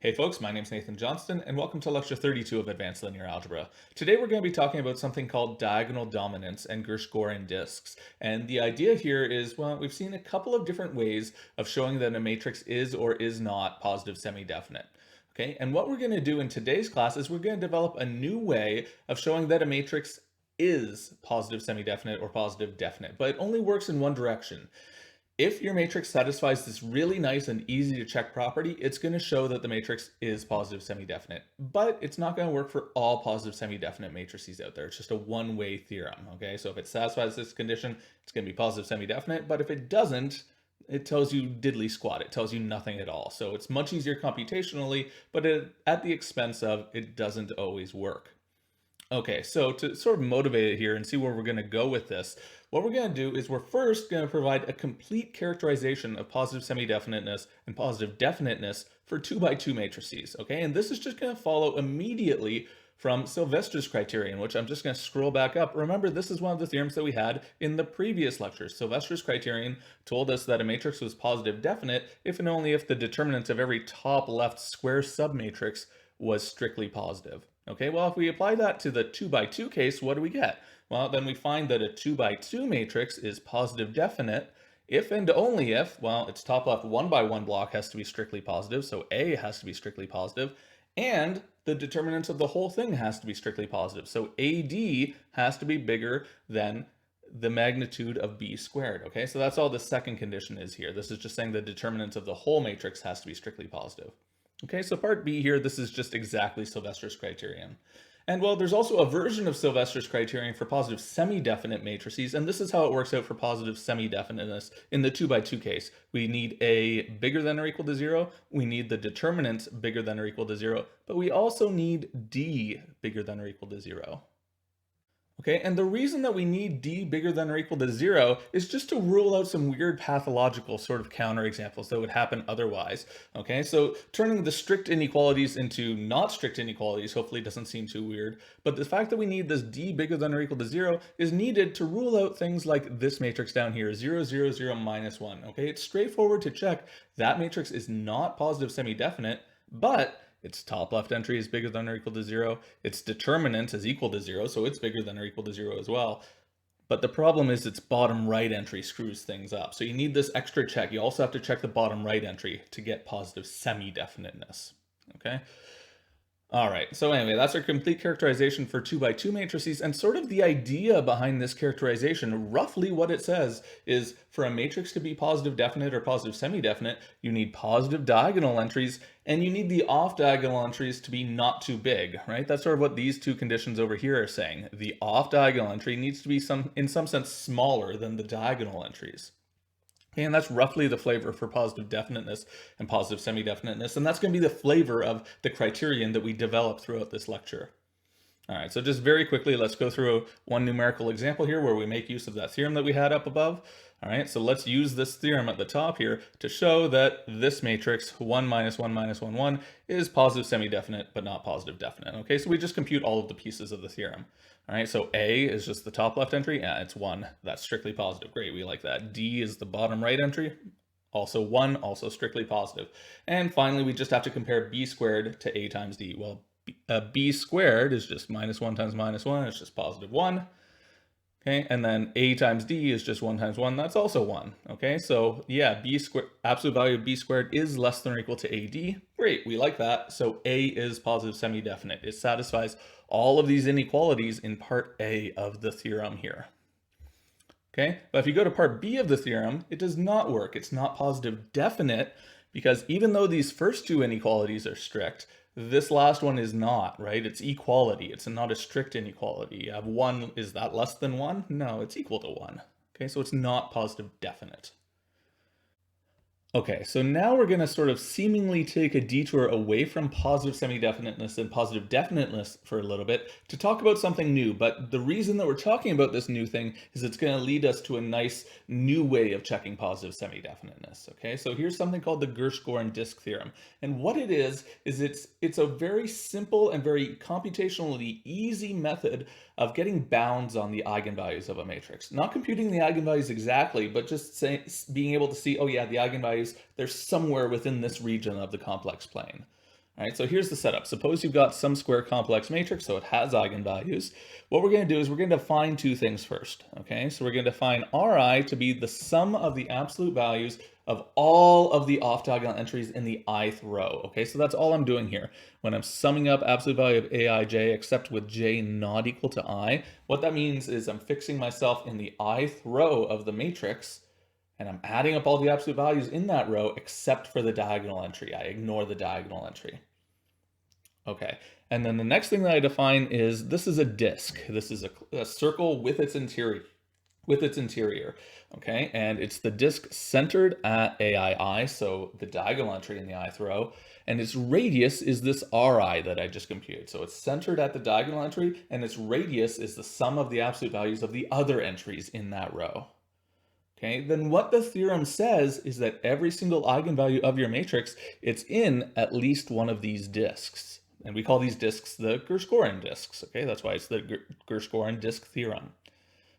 Hey folks, my name's Nathan Johnston, and welcome to Lecture 32 of Advanced Linear Algebra. Today we're going to be talking about something called diagonal dominance and Gershgorin disks. And the idea here is, well, we've seen a couple of different ways of showing that a matrix is or is not positive semi-definite. Okay, and what we're going to do in today's class is we're going to develop a new way of showing that a matrix is positive semi-definite or positive definite, but it only works in one direction. If your matrix satisfies this really nice and easy to check property, it's going to show that the matrix is positive semi-definite, but it's not going to work for all positive semi-definite matrices out there. It's just a one-way theorem, okay? So if it satisfies this condition, it's going to be positive semi-definite, but if it doesn't, it tells you diddly squat. It tells you nothing at all. So it's much easier computationally, but at the expense of it doesn't always work. Okay, so to sort of motivate it here and see where we're going to go with this, what we're going to do is we're first going to provide a complete characterization of positive semi-definiteness and positive definiteness for 2 by 2 matrices, okay? And this is just going to follow immediately from Sylvester's criterion, which I'm just going to scroll back up. Remember, this is one of the theorems that we had in the previous lectures. Sylvester's criterion told us that a matrix was positive definite if and only if the determinant of every top left square submatrix was strictly positive. Okay, well, if we apply that to the 2 by 2 case, what do we get? Well, then we find that a 2 by 2 matrix is positive definite if and only if, well, its top left 1 by 1 block has to be strictly positive, so A has to be strictly positive, and the determinant of the whole thing has to be strictly positive. So AD has to be bigger than the magnitude of B squared, okay? So that's all the second condition is here. This is just saying the determinant of the whole matrix has to be strictly positive. Okay, so part B here, this is just exactly Sylvester's criterion. And well, there's also a version of Sylvester's criterion for positive semi-definite matrices, and this is how it works out for positive semi-definiteness in the 2 by 2 case. We need A bigger than or equal to 0, we need the determinant bigger than or equal to 0, but we also need D bigger than or equal to 0. Okay, and the reason that we need D bigger than or equal to 0 is just to rule out some weird pathological sort of counterexamples that would happen otherwise. Okay, so turning the strict inequalities into not strict inequalities hopefully doesn't seem too weird, but the fact that we need this D bigger than or equal to 0 is needed to rule out things like this matrix down here, 0, 0, 0, minus 1. Okay, it's straightforward to check that matrix is not positive semi-definite, but its top left entry is bigger than or equal to 0. Its determinant is equal to 0, so it's bigger than or equal to 0 as well. But the problem is its bottom right entry screws things up. So you need this extra check. You also have to check the bottom right entry to get positive semi-definiteness. Okay? All right, so anyway, that's our complete characterization for 2 by 2 matrices, and sort of the idea behind this characterization, roughly what it says is for a matrix to be positive definite or positive semi-definite, you need positive diagonal entries, and you need the off-diagonal entries to be not too big, right? That's sort of what these two conditions over here are saying. The off-diagonal entry needs to be in some sense smaller than the diagonal entries. Okay, and that's roughly the flavor for positive definiteness and positive semi-definiteness, and that's going to be the flavor of the criterion that we develop throughout this lecture. All right, so just very quickly, let's go through one numerical example here where we make use of that theorem that we had up above. All right, so let's use this theorem at the top here to show that this matrix 1 minus 1 minus 1, 1 is positive semi-definite but not positive definite. Okay, so we just compute all of the pieces of the theorem. All right, so A is just the top left entry. Yeah, it's 1. That's strictly positive. Great, we like that. D is the bottom right entry. Also 1, also strictly positive. And finally, we just have to compare B squared to A times D. Well, B squared is just minus 1 times minus 1. It's just positive 1. Okay, and then A times D is just 1 times 1. That's also 1. Okay, so yeah, B squared, absolute value of B squared is less than or equal to AD. Great, we like that. So A is positive semi-definite. It satisfies all of these inequalities in part A of the theorem here. Okay, but if you go to part B of the theorem, it does not work. It's not positive definite because even though these first two inequalities are strict, this last one is not, right? It's equality. It's not a strict inequality. You have 1, is that less than 1? No, it's equal to 1. Okay, so it's not positive definite. Okay, so now we're going to sort of seemingly take a detour away from positive semi-definiteness and positive definiteness for a little bit to talk about something new. But the reason that we're talking about this new thing is it's going to lead us to a nice new way of checking positive semi-definiteness. Okay, so here's something called the Gershgorin disk theorem. And what it is it's a very simple and very computationally easy method of getting bounds on the eigenvalues of a matrix. Not computing the eigenvalues exactly, but just being able to see, oh yeah, the eigenvalues, they're somewhere within this region of the complex plane. All right, so here's the setup. Suppose you've got some square complex matrix, so it has eigenvalues. What we're going to do is we're going to define two things first, okay? So we're going to define Ri to be the sum of the absolute values of all of the off-diagonal entries in the ith row, okay? So that's all I'm doing here. When I'm summing up absolute value of aij, except with j not equal to I, what that means is I'm fixing myself in the ith row of the matrix, and I'm adding up all the absolute values in that row except for the diagonal entry. I ignore the diagonal entry. Okay, and then the next thing that I define is this is a disk. This is a circle with its interior. Okay, and it's the disk centered at aii, so the diagonal entry in the ith row, and its radius is this ri that I just computed. So it's centered at the diagonal entry, and its radius is the sum of the absolute values of the other entries in that row. Okay, then what the theorem says is that every single eigenvalue of your matrix, it's in at least one of these disks. And we call these disks the Gershgorin disks. Okay, that's why it's the Gershgorin disk theorem.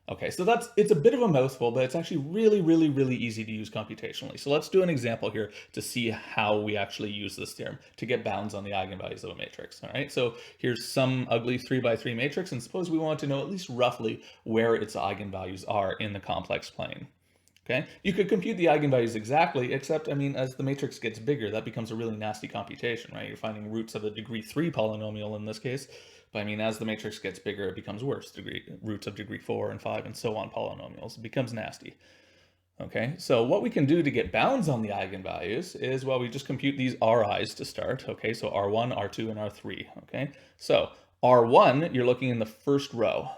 Okay, so it's a bit of a mouthful, but it's actually really easy to use computationally. So let's do an example here to see how we actually use this theorem to get bounds on the eigenvalues of a matrix. All right, so here's some ugly 3x3 matrix, and suppose we want to know at least roughly where its eigenvalues are in the complex plane. Okay, you could compute the eigenvalues exactly, except, I mean, as the matrix gets bigger, that becomes a really nasty computation, right? You're finding roots of a degree 3 polynomial in this case, but I mean, as the matrix gets bigger, it becomes worse, roots of degree 4 and 5 and so on polynomials. It becomes nasty. Okay, so what we can do to get bounds on the eigenvalues is, well, we just compute these ri's to start. Okay, so R1, R2, and R3. Okay, so R1, you're looking in the first row.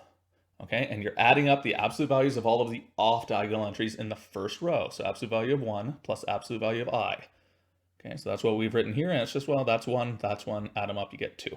Okay, and you're adding up the absolute values of all of the off-diagonal entries in the first row. So absolute value of 1 plus absolute value of I. Okay, so that's what we've written here, and it's just, well, that's 1, add them up, you get 2.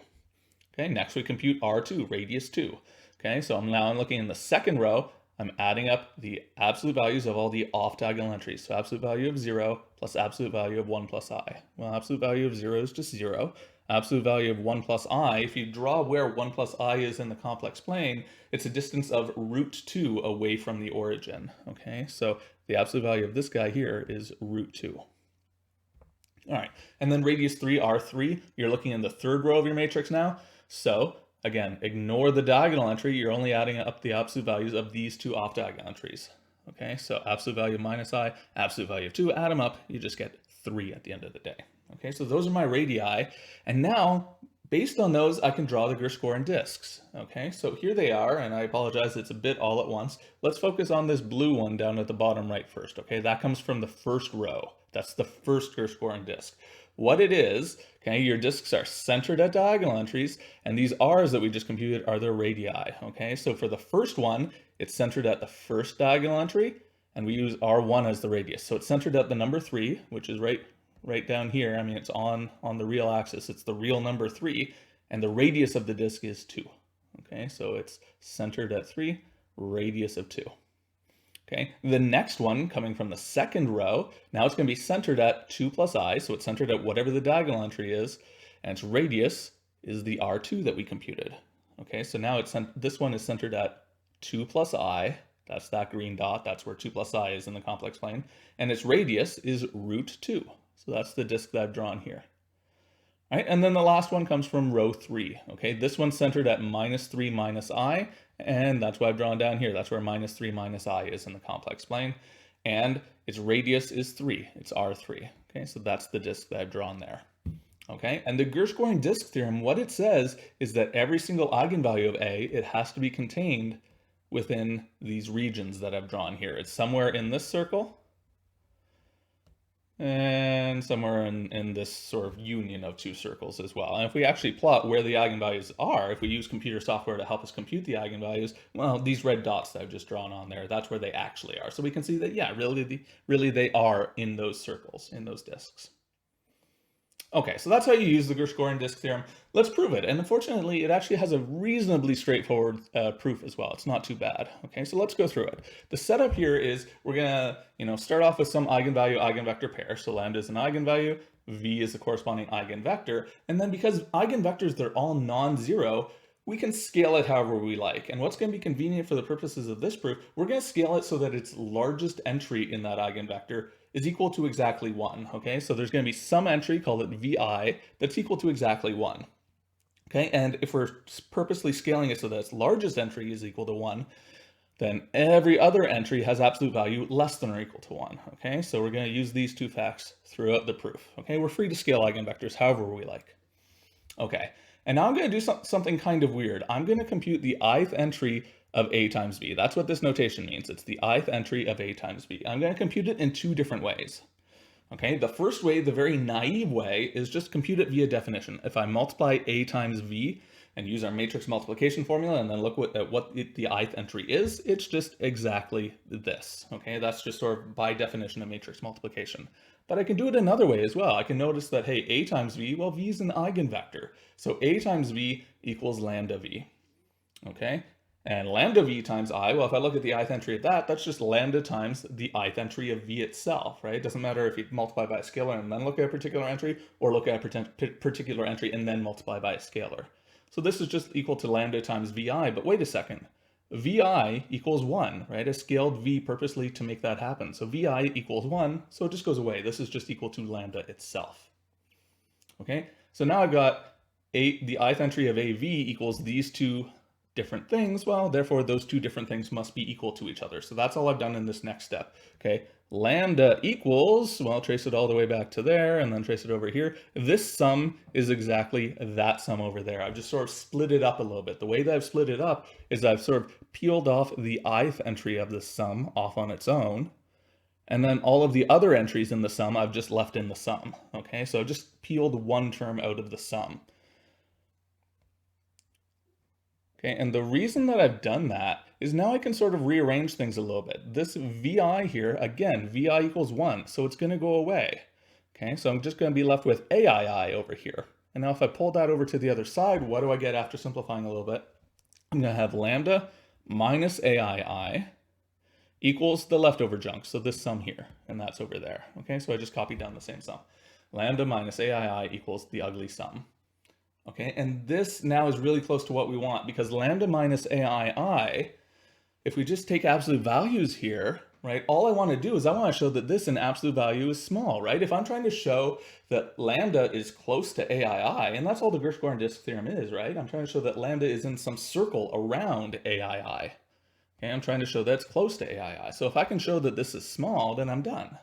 Okay, next we compute R2, radius 2. Okay, so I'm looking in the second row, I'm adding up the absolute values of all the off-diagonal entries. So absolute value of 0 plus absolute value of 1 plus I. Well, absolute value of 0 is just 0. Absolute value of 1 plus I, if you draw where 1 plus I is in the complex plane, it's a distance of root 2 away from the origin. Okay, so the absolute value of this guy here is root 2. All right, and then radius 3, R3, you're looking in the third row of your matrix now. So again, ignore the diagonal entry, you're only adding up the absolute values of these two off-diagonal entries. Okay, so absolute value of minus I, absolute value of 2, add them up, you just get 3 at the end of the day. Okay, so those are my radii, and now, based on those, I can draw the Gershgorin disks. Okay, so here they are, and I apologize, it's a bit all at once. Let's focus on this blue one down at the bottom right first. Okay, that comes from the first row. That's the first Gershgorin disk. What it is, okay, your disks are centered at diagonal entries, and these r's that we just computed are their radii. Okay, so for the first one, it's centered at the first diagonal entry, and we use R1 as the radius. So it's centered at the number 3, which is right down here. I mean, it's on the real axis. It's the real number 3, and the radius of the disk is 2. Okay, so it's centered at 3, radius of 2. Okay, the next one coming from the second row, now it's going to be centered at 2 plus I, so it's centered at whatever the diagonal entry is, and its radius is the R2 that we computed. Okay, so now this one is centered at 2 plus I, that's that green dot, that's where 2 plus I is in the complex plane, and its radius is root 2. So that's the disk that I've drawn here. All right, and then the last one comes from row 3. Okay, this one's centered at minus 3 minus I, and that's what I've drawn down here. That's where minus 3 minus I is in the complex plane. And its radius is 3. It's R3. Okay, so that's the disk that I've drawn there. Okay, and the Gershgorin disk theorem, what it says is that every single eigenvalue of A, it has to be contained within these regions that I've drawn here. It's somewhere in this circle, and somewhere in this sort of union of two circles as well. And if we actually plot where the eigenvalues are, if we use computer software to help us compute the eigenvalues, well, these red dots that I've just drawn on there, that's where they actually are. So we can see that, yeah, really they are in those circles, in those disks. Okay, so that's how you use the Gershgorin disk theorem. Let's prove it. And unfortunately, it actually has a reasonably straightforward proof as well. It's not too bad. Okay, so let's go through it. The setup here is we're gonna, start off with some eigenvalue-eigenvector pair. So lambda is an eigenvalue, v is the corresponding eigenvector, and then because eigenvectors, they're all non-zero, we can scale it however we like. And what's going to be convenient for the purposes of this proof, we're going to scale it so that its largest entry in that eigenvector is equal to exactly 1, okay? So there's going to be some entry, call it vi, that's equal to exactly 1, okay? And if we're purposely scaling it so that its largest entry is equal to 1, then every other entry has absolute value less than or equal to 1, okay? So we're going to use these two facts throughout the proof, okay? We're free to scale eigenvectors however we like. Okay, and now I'm going to do something kind of weird. I'm going to compute the ith entry of a times b. That's what this notation means. It's the ith entry of a times b. I'm going to compute it in two different ways. Okay, the first way, the very naive way, is just compute it via definition. If I multiply a times v and use our matrix multiplication formula and then look at what the ith entry is, it's just exactly this. Okay, that's just sort of by definition a matrix multiplication. But I can do it another way as well. I can notice that, hey, a times v, well, v is an eigenvector. So a times v equals lambda v. Okay, and lambda v times I, well, if I look at the ith entry of that, that's just lambda times the ith entry of v itself, right? It doesn't matter if you multiply by a scalar and then look at a particular entry, or look at a particular entry and then multiply by a scalar. So this is just equal to lambda times vi, but wait a second. vi equals 1, right? I scaled v purposely to make that happen. So vi equals 1, so it just goes away. This is just equal to lambda itself. Okay, so now I've got the ith entry of av equals these two different things. Well, therefore those two different things must be equal to each other. So that's all I've done in this next step. Okay, lambda equals, well, trace it all the way back to there and then trace it over here. This sum is exactly that sum over there. I've just sort of split it up a little bit. The way that I've split it up is I've sort of peeled off the ith entry of this sum off on its own. And then all of the other entries in the sum I've just left in the sum. Okay, so I've just peeled one term out of the sum. Okay, and the reason that I've done that is now I can sort of rearrange things a little bit. This vi here, again, vi equals 1, so it's going to go away. Okay, so I'm just going to be left with aii over here. And now if I pull that over to the other side, what do I get after simplifying a little bit? I'm going to have lambda minus aii equals the leftover junk, so this sum here, and that's over there. Okay, so I just copied down the same sum. Lambda minus aii equals the ugly sum. Okay, and this now is really close to what we want, because lambda minus aii, if we just take absolute values here, right, all I want to do is I want to show that this in absolute value is small, right? If I'm trying to show that lambda is close to aii, and that's all the Gershgorin disk theorem is, right? I'm trying to show that lambda is in some circle around aii. Okay, I'm trying to show that it's close to aii. So if I can show that this is small, then I'm done.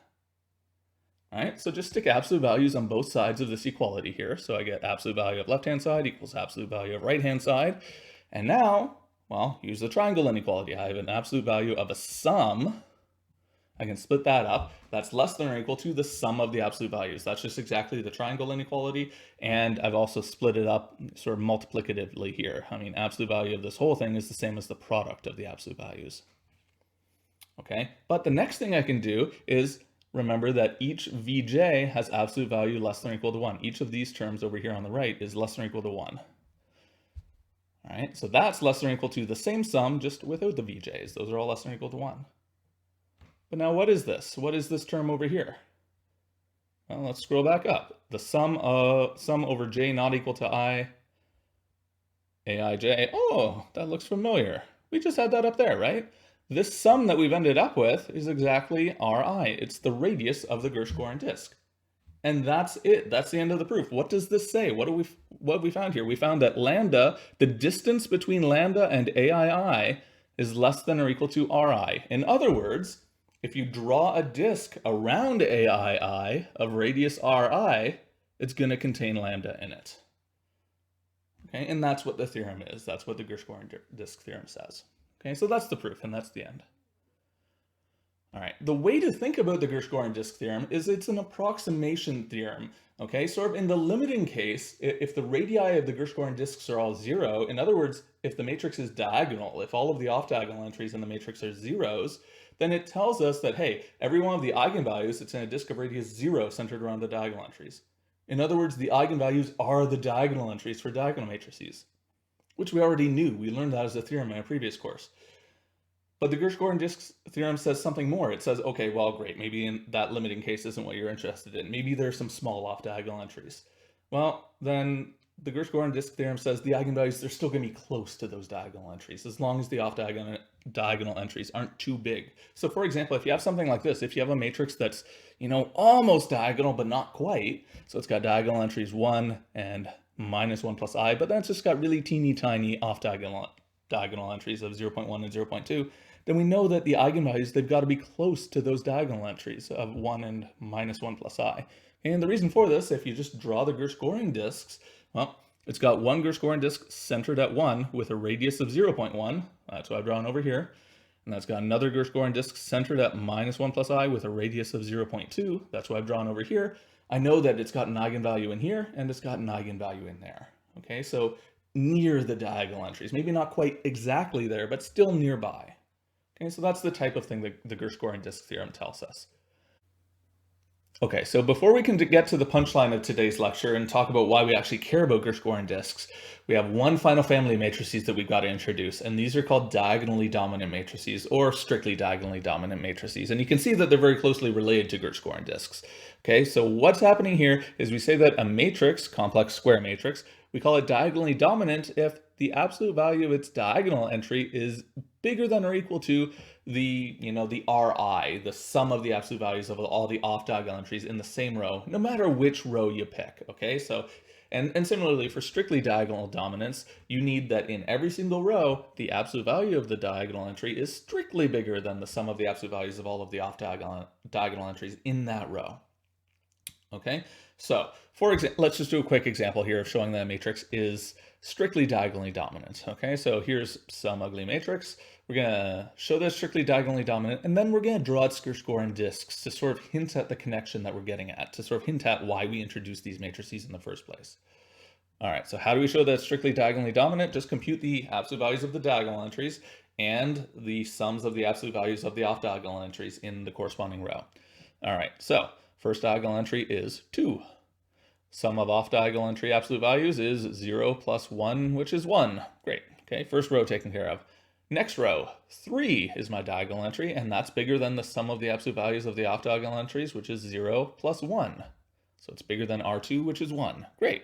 All right, so just stick absolute values on both sides of this equality here. So I get absolute value of left-hand side equals absolute value of right-hand side. And now, well, use the triangle inequality. I have an absolute value of a sum. I can split that up. That's less than or equal to the sum of the absolute values. That's just exactly the triangle inequality. And I've also split it up sort of multiplicatively here. I mean, absolute value of this whole thing is the same as the product of the absolute values. Okay, but the next thing I can do is remember that each vj has absolute value less than or equal to 1. Each of these terms over here on the right is less than or equal to 1. All right, so that's less than or equal to the same sum, just without the vj's. Those are all less than or equal to 1. But now what is this? What is this term over here? Well, let's scroll back up. The sum over j not equal to I, aij. Oh, that looks familiar. We just had that up there, right? This sum that we've ended up with is exactly Ri. It's the radius of the Gershgorin disk. And that's it. That's the end of the proof. What does this say? What have we found here? We found that lambda, the distance between lambda and aii, is less than or equal to Ri. In other words, if you draw a disk around aii of radius Ri, it's going to contain lambda in it. Okay, and that's what the theorem is. That's what the Gershgorin disk theorem says. Okay, so that's the proof, and that's the end. All right, the way to think about the Gershgorin disk theorem is it's an approximation theorem. Okay, sort of in the limiting case, if the radii of the Gershgorin disks are all 0, in other words, if the matrix is diagonal, if all of the off-diagonal entries in the matrix are zeros, then it tells us that, hey, every one of the eigenvalues that's in a disk of radius 0 centered around the diagonal entries. In other words, the eigenvalues are the diagonal entries for diagonal matrices, which we already knew. We learned that as a theorem in a previous course. But the Gershgorin disk theorem says something more. It says, okay, well, great, maybe in that limiting case isn't what you're interested in. Maybe there's some small off-diagonal entries. Well, then the Gershgorin disk theorem says the eigenvalues, they're still going to be close to those diagonal entries as long as the off-diagonal entries aren't too big. So for example, if you have something like this, if you have a matrix that's, almost diagonal but not quite, so it's got diagonal entries 1 and minus 1 plus I, but then it's just got really teeny tiny off-diagonal entries of 0.1 and 0.2, then we know that the eigenvalues, they've got to be close to those diagonal entries of 1 and minus 1 plus I. And the reason for this, if you just draw the Gershgorin disks, well, it's got one Gershgorin disk centered at 1 with a radius of 0.1. That's what I've drawn over here. And that's got another Gershgorin disk centered at minus 1 plus I with a radius of 0.2. That's what I've drawn over here. I know that it's got an eigenvalue in here and it's got an eigenvalue in there. Okay, so near the diagonal entries. Maybe not quite exactly there, but still nearby. Okay, so that's the type of thing that the Gershgorin disk theorem tells us. Okay, so before we can get to the punchline of today's lecture and talk about why we actually care about Gershgorin disks, we have one final family of matrices that we've got to introduce, and these are called diagonally dominant matrices, or strictly diagonally dominant matrices. And you can see that they're very closely related to Gershgorin disks. Okay, so what's happening here is we say that a matrix, complex square matrix, we call it diagonally dominant if the absolute value of its diagonal entry is bigger than or equal to the, the Ri, the sum of the absolute values of all the off-diagonal entries in the same row, no matter which row you pick, okay? So, and similarly for strictly diagonal dominance, you need that in every single row, the absolute value of the diagonal entry is strictly bigger than the sum of the absolute values of all of the off-diagonal entries in that row. Okay, so for example, let's just do a quick example here of showing that a matrix is strictly diagonally dominant. Okay, so here's some ugly matrix. We're going to show that it's strictly diagonally dominant, and then we're going to draw its Gershgorin disks to sort of hint at the connection that we're getting at, to sort of hint at why we introduced these matrices in the first place. All right, so how do we show that it's strictly diagonally dominant? Just compute the absolute values of the diagonal entries and the sums of the absolute values of the off-diagonal entries in the corresponding row. All right, so first diagonal entry is 2. Sum of off-diagonal entry absolute values is 0 plus 1, which is 1. Great. Okay, first row taken care of. Next row, 3 is my diagonal entry, and that's bigger than the sum of the absolute values of the off-diagonal entries, which is 0 plus 1. So it's bigger than R2, which is 1. Great.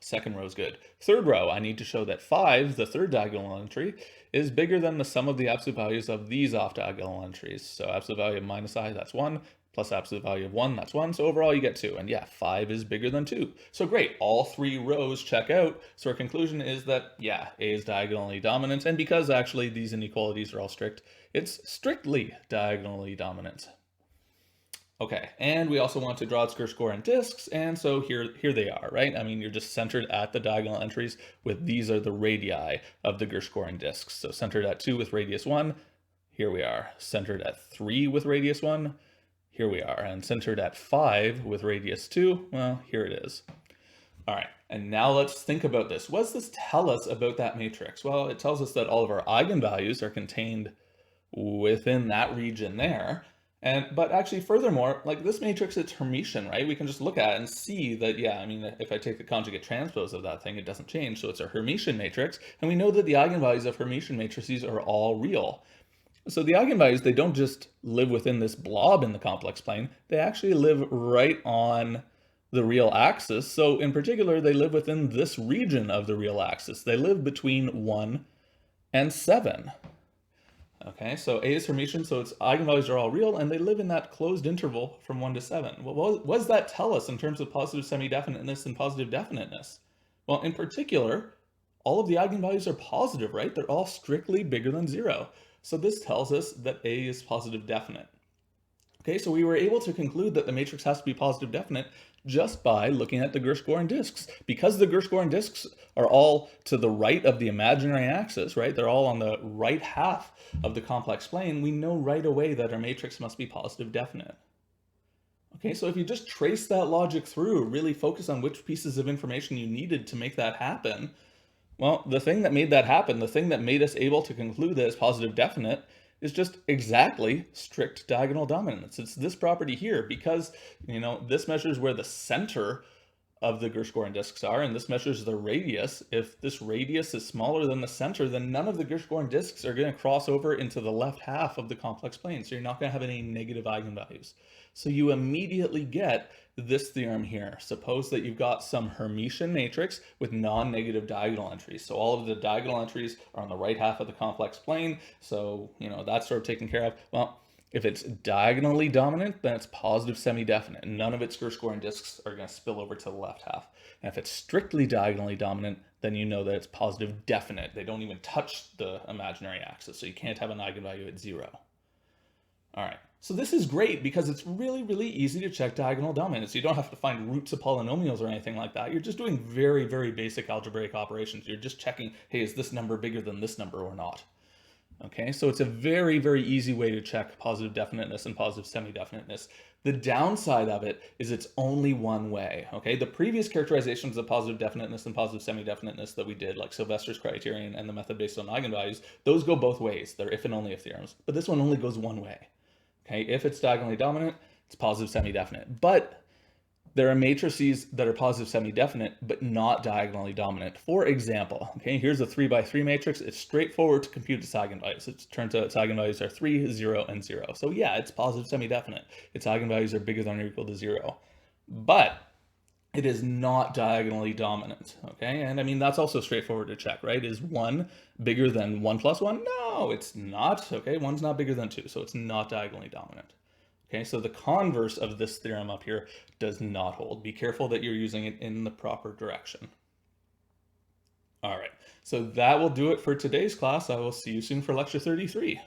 Second row is good. Third row, I need to show that 5, the third diagonal entry, is bigger than the sum of the absolute values of these off-diagonal entries. So absolute value of minus I, that's 1. Plus absolute value of 1, that's 1. So overall you get 2. And yeah, 5 is bigger than 2. So great, all 3 rows check out. So our conclusion is that, yeah, A is diagonally dominant. And because actually these inequalities are all strict, it's strictly diagonally dominant. Okay, and we also want to draw its Gershgorin disks, and so here they are, right? I mean, you're just centered at the diagonal entries with these are the radii of the Gershgorin disks. So centered at 2 with radius 1, here we are. Centered at 3 with radius 1, here we are. And centered at 5 with radius 2, well, here it is. All right, and now let's think about this. What does this tell us about that matrix? Well, it tells us that all of our eigenvalues are contained within that region there. But actually, furthermore, like this matrix, it's Hermitian, right? We can just look at it and see that, yeah, I mean, if I take the conjugate transpose of that thing, it doesn't change. So it's a Hermitian matrix. And we know that the eigenvalues of Hermitian matrices are all real. So the eigenvalues, they don't just live within this blob in the complex plane. They actually live right on the real axis. So in particular, they live within this region of the real axis. They live between 1 and 7. Okay, so A is Hermitian, so its eigenvalues are all real, and they live in that closed interval from 1 to 7. Well, what does that tell us in terms of positive semi-definiteness and positive definiteness? Well, in particular, all of the eigenvalues are positive, right? They're all strictly bigger than 0. So this tells us that A is positive definite. Okay, so we were able to conclude that the matrix has to be positive definite just by looking at the Gershgorin disks. Because the Gershgorin disks are all to the right of the imaginary axis, right? They're all on the right half of the complex plane. We know right away that our matrix must be positive definite. Okay, so if you just trace that logic through, really focus on which pieces of information you needed to make that happen, well, the thing that made that happen, the thing that made us able to conclude that it's positive definite, is just exactly strict diagonal dominance. It's this property here because, this measures where the center of the Gershgorin disks are, and this measures the radius. If this radius is smaller than the center, then none of the Gershgorin disks are going to cross over into the left half of the complex plane, so you're not going to have any negative eigenvalues. So you immediately get this theorem here. Suppose that you've got some Hermitian matrix with non-negative diagonal entries. So all of the diagonal entries are on the right half of the complex plane. So, that's sort of taken care of. Well, if it's diagonally dominant, then it's positive semi-definite. None of its Gershgorin disks are going to spill over to the left half. And if it's strictly diagonally dominant, then you know that it's positive definite. They don't even touch the imaginary axis, so you can't have an eigenvalue at 0. All right, so this is great because it's really, really easy to check diagonal dominance. You don't have to find roots of polynomials or anything like that. You're just doing very, very basic algebraic operations. You're just checking, hey, is this number bigger than this number or not? Okay, so it's a very, very easy way to check positive definiteness and positive semi-definiteness. The downside of it is it's only one way, okay? The previous characterizations of positive definiteness and positive semi-definiteness that we did, like Sylvester's criterion and the method based on eigenvalues, those go both ways. They're if and only if theorems. But this one only goes one way, okay? If it's diagonally dominant, it's positive semi-definite. But there are matrices that are positive semi-definite, but not diagonally dominant. For example, okay, here's a 3 by 3 matrix. It's straightforward to compute its eigenvalues. It turns out its eigenvalues are 3, 0, and 0. So yeah, it's positive semi-definite. Its eigenvalues are bigger than or equal to 0. But it is not diagonally dominant, okay? And I mean, that's also straightforward to check, right? Is 1 bigger than 1 plus 1? No, it's not, okay? 1's not bigger than 2, so it's not diagonally dominant. Okay, so the converse of this theorem up here does not hold. Be careful that you're using it in the proper direction. All right, so that will do it for today's class. I will see you soon for lecture 33.